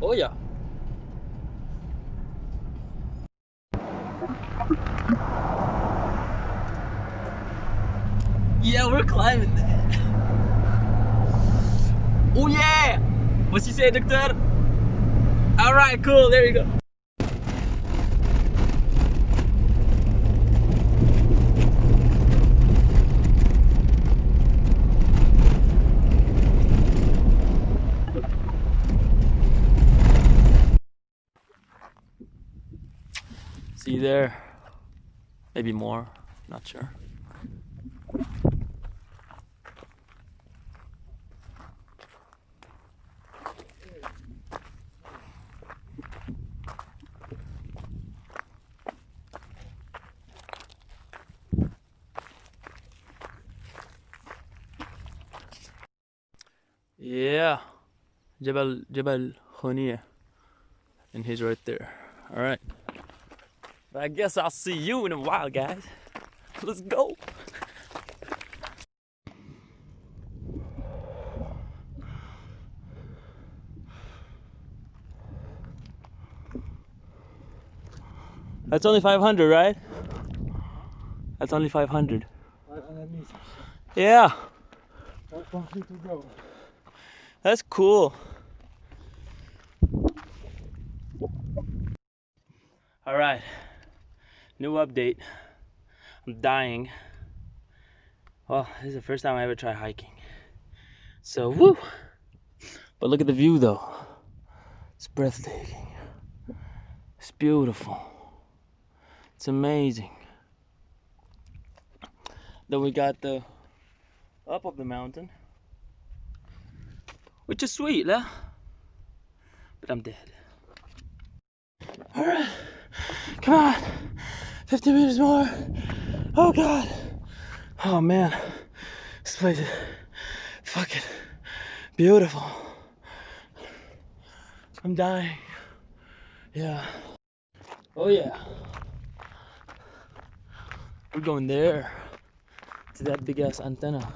Oh yeah. Yeah, we're climbing that. Oh yeah! What's he say, Doctor? Alright, cool, there you go. See you there. Maybe more, not sure. Yeah, Jebel Khoniya, and he's right there. All right, but I guess I'll see you in a while, guys. Let's go. That's only 500, right? That's only 500. Yeah. That's 1 feet to go. That's cool. All right. New update. I'm dying. Well, this is the first time I ever try hiking. So, woo! But look at the view, though. It's breathtaking. It's beautiful. It's amazing. Then we got the up of the mountain, which is sweet, huh? But I'm dead. All right, come on, 50 meters more. Oh God, oh man, this place is fucking beautiful. I'm dying. Yeah. Oh yeah. We're going there to that big ass antenna.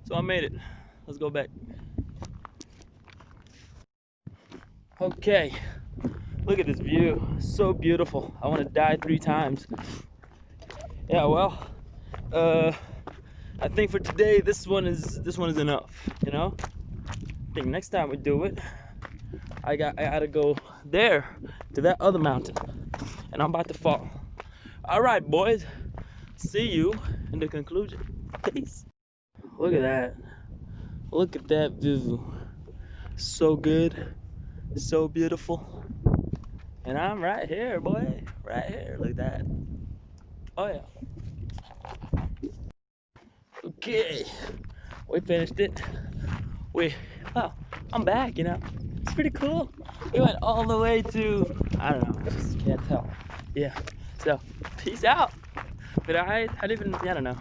So I made it. Let's go back. Okay. Look at this view. So beautiful. I want to die 3 times. Yeah, well, I think for today this one is enough, you know? I think next time we do it, I gotta go there to that other mountain. And I'm about to fall. Alright, boys. See you in the conclusion. Peace. Look at that. Look at that view. So good. So beautiful. And I'm right here, boy. Right here. Look at that. Oh yeah. Okay. We finished it. Well, I'm back, you know. It's pretty cool. We went all the way to, I don't know, just can't tell. Yeah. So, peace out. But I don't know.